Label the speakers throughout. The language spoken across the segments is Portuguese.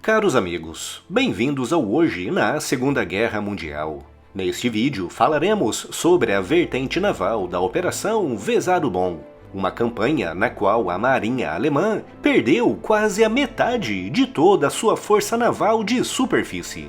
Speaker 1: Caros amigos, bem-vindos ao Hoje na Segunda Guerra Mundial. Neste vídeo falaremos sobre a vertente naval da Operação Weser Bonn, uma campanha na qual a marinha alemã perdeu quase a metade de toda a sua força naval de superfície.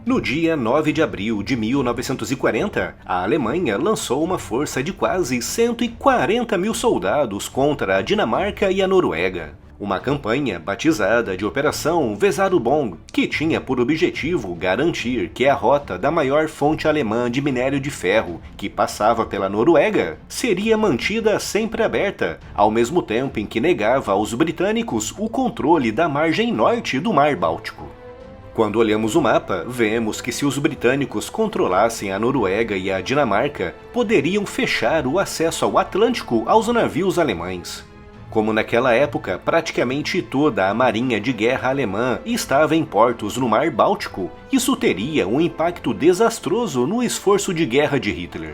Speaker 1: No dia 9 de abril de 1940, a Alemanha lançou uma força de quase 140 mil soldados contra a Dinamarca e a Noruega. Uma campanha batizada de Operação Weser Bonn, que tinha por objetivo garantir que a rota da maior fonte alemã de minério de ferro, que passava pela Noruega, seria mantida sempre aberta, ao mesmo tempo em que negava aos britânicos o controle da margem norte do Mar Báltico. Quando olhamos o mapa, vemos que se os britânicos controlassem a Noruega e a Dinamarca, poderiam fechar o acesso ao Atlântico aos navios alemães. Como naquela época praticamente toda a marinha de guerra alemã estava em portos no Mar Báltico, isso teria um impacto desastroso no esforço de guerra de Hitler.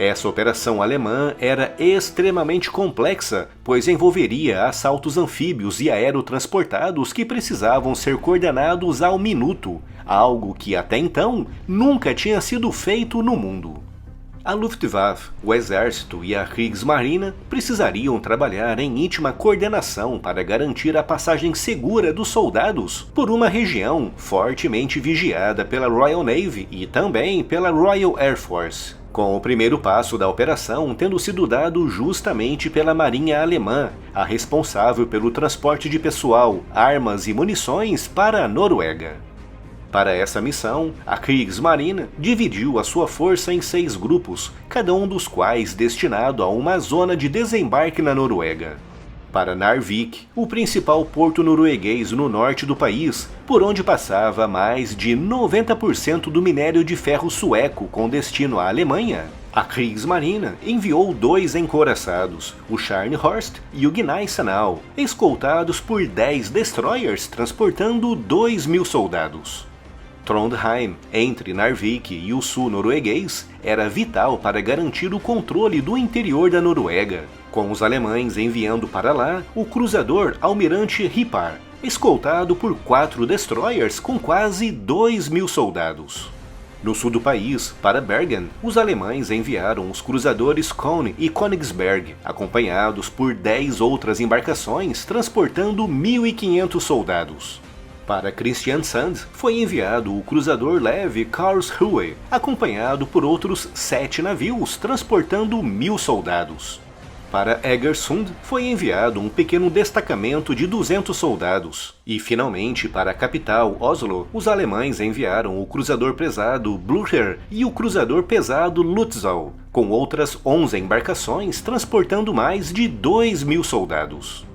Speaker 1: Essa operação alemã era extremamente complexa, pois envolveria assaltos anfíbios e aerotransportados que precisavam ser coordenados ao minuto, algo que até então nunca tinha sido feito no mundo. A Luftwaffe, o Exército e a Kriegsmarine precisariam trabalhar em íntima coordenação para garantir a passagem segura dos soldados por uma região fortemente vigiada pela Royal Navy e também pela Royal Air Force, com o primeiro passo da operação tendo sido dado justamente pela Marinha Alemã, a responsável pelo transporte de pessoal, armas e munições para a Noruega. Para essa missão, a Kriegsmarine dividiu a sua força em 6 grupos, cada um dos quais destinado a uma zona de desembarque na Noruega. Para Narvik, o principal porto norueguês no norte do país, por onde passava mais de 90% do minério de ferro sueco com destino à Alemanha, a Kriegsmarine enviou 2 encouraçados, o Scharnhorst e o Gneisenau, escoltados por 10 destroyers transportando 2.000 soldados. Trondheim, entre Narvik e o sul norueguês, era vital para garantir o controle do interior da Noruega, com os alemães enviando para lá o cruzador Almirante Ripar, escoltado por 4 destroyers com quase 2.000 soldados. No sul do país, para Bergen, os alemães enviaram os cruzadores Köhn e Königsberg, acompanhados por 10 outras embarcações transportando 1.500 soldados. Para Kristiansand foi enviado o cruzador leve Karlsruhe, acompanhado por outros 7 navios transportando 1.000 soldados. Para Egersund foi enviado um pequeno destacamento de 200 soldados. E finalmente para a capital, Oslo, os alemães enviaram o cruzador pesado Blücher e o cruzador pesado Lützow, com outras 11 embarcações transportando mais de 2.000 soldados.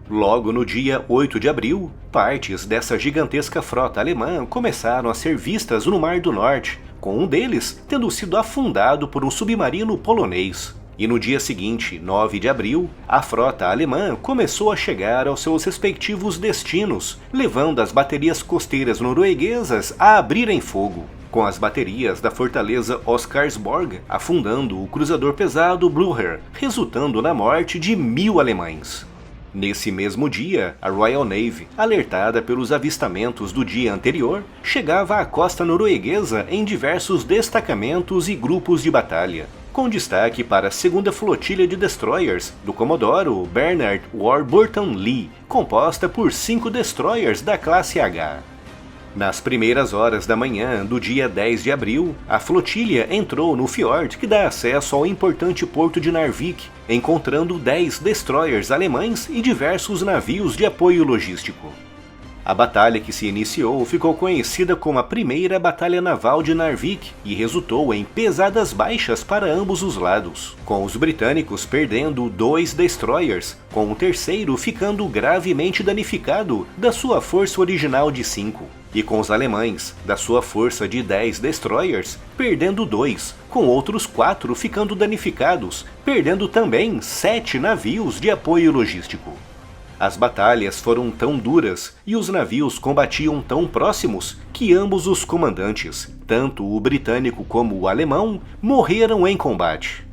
Speaker 1: Logo no dia 8 de abril, partes dessa gigantesca frota alemã começaram a ser vistas no Mar do Norte, com um deles tendo sido afundado por um submarino polonês. E no dia seguinte, 9 de abril, a frota alemã começou a chegar aos seus respectivos destinos, levando as baterias costeiras norueguesas a abrirem fogo, com as baterias da fortaleza Oscarsborg afundando o cruzador pesado Blücher, resultando na morte de 1.000 alemães. Nesse mesmo dia, a Royal Navy, alertada pelos avistamentos do dia anterior, chegava à costa norueguesa em diversos destacamentos e grupos de batalha, com destaque para a 2ª Flotilha de Destroyers do Comodoro Bernard Warburton Lee, composta por 5 destroyers da classe H. Nas primeiras horas da manhã do dia 10 de abril, a flotilha entrou no fiord que dá acesso ao importante porto de Narvik, encontrando 10 destroyers alemães e diversos navios de apoio logístico. A batalha que se iniciou ficou conhecida como a Primeira Batalha Naval de Narvik e resultou em pesadas baixas para ambos os lados, com os britânicos perdendo 2 destroyers, com o terceiro ficando gravemente danificado da sua força original de 5. E com os alemães, da sua força de 10 destroyers, perdendo 2, com outros 4 ficando danificados, perdendo também 7 navios de apoio logístico. As batalhas foram tão duras e os navios combatiam tão próximos que ambos os comandantes, tanto o britânico como o alemão, morreram em combate.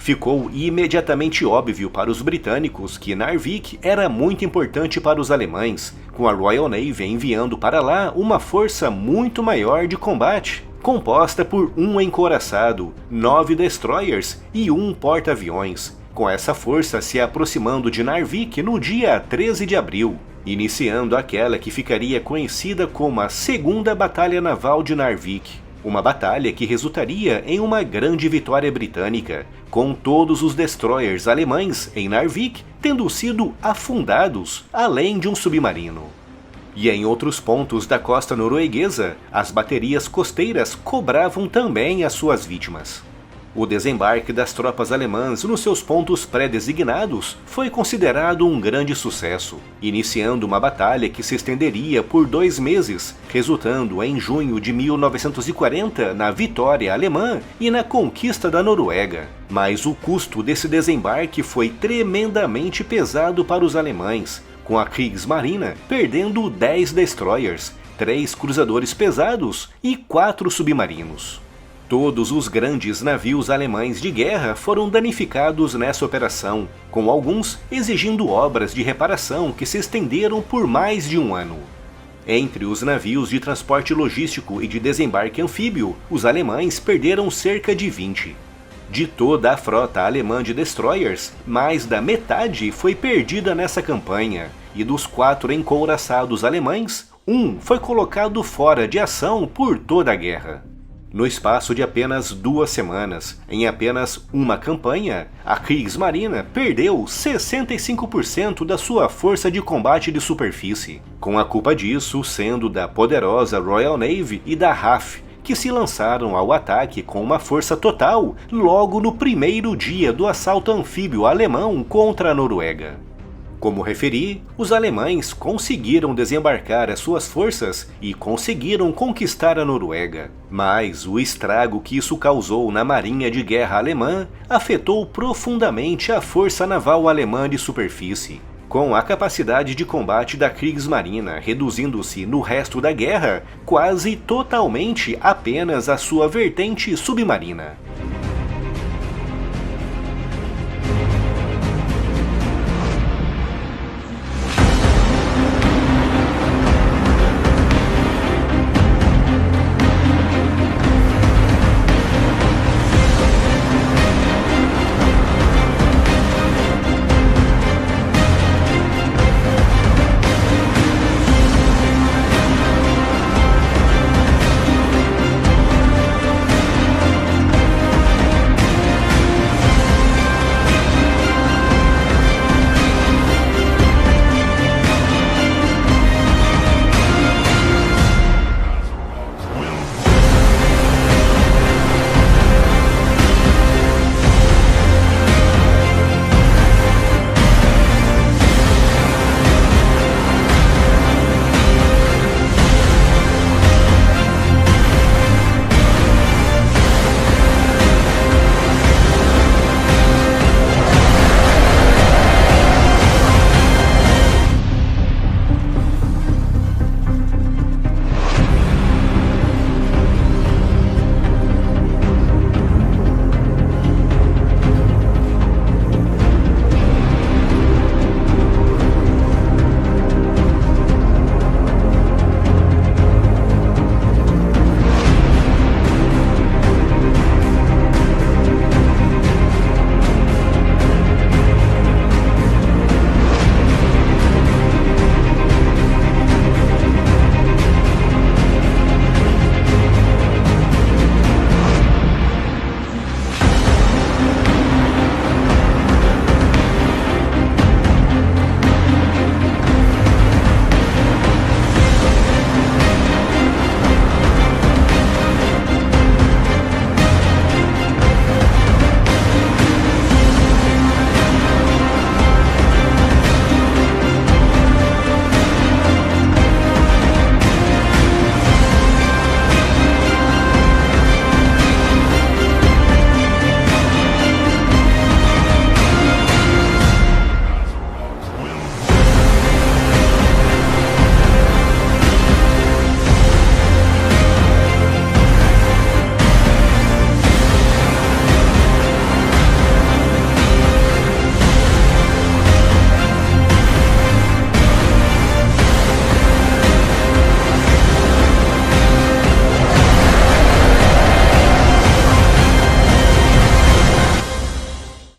Speaker 1: Ficou imediatamente óbvio para os britânicos que Narvik era muito importante para os alemães, com a Royal Navy enviando para lá uma força muito maior de combate, composta por um encouraçado, 9 destroyers e um porta-aviões, com essa força se aproximando de Narvik no dia 13 de abril, iniciando aquela que ficaria conhecida como a Segunda Batalha Naval de Narvik. Uma batalha que resultaria em uma grande vitória britânica, com todos os destroyers alemães em Narvik tendo sido afundados, além de um submarino. E em outros pontos da costa norueguesa, as baterias costeiras cobravam também as suas vítimas. O desembarque das tropas alemãs nos seus pontos pré-designados foi considerado um grande sucesso, iniciando uma batalha que se estenderia por 2 meses, resultando em junho de 1940 na vitória alemã e na conquista da Noruega. Mas o custo desse desembarque foi tremendamente pesado para os alemães, com a Kriegsmarine perdendo 10 destroyers, 3 cruzadores pesados e 4 submarinos. Todos os grandes navios alemães de guerra foram danificados nessa operação, com alguns exigindo obras de reparação que se estenderam por mais de um ano. Entre os navios de transporte logístico e de desembarque anfíbio, os alemães perderam cerca de 20. De toda a frota alemã de destroyers, mais da metade foi perdida nessa campanha, e dos 4 encouraçados alemães, um foi colocado fora de ação por toda a guerra. No espaço de apenas 2 semanas, em apenas uma campanha, a Kriegsmarine perdeu 65% da sua força de combate de superfície, com a culpa disso sendo da poderosa Royal Navy e da RAF, que se lançaram ao ataque com uma força total logo no primeiro dia do assalto anfíbio alemão contra a Noruega. Como referi, os alemães conseguiram desembarcar as suas forças e conseguiram conquistar a Noruega, mas o estrago que isso causou na marinha de guerra alemã afetou profundamente a força naval alemã de superfície, com a capacidade de combate da Kriegsmarine reduzindo-se no resto da guerra quase totalmente apenas à sua vertente submarina.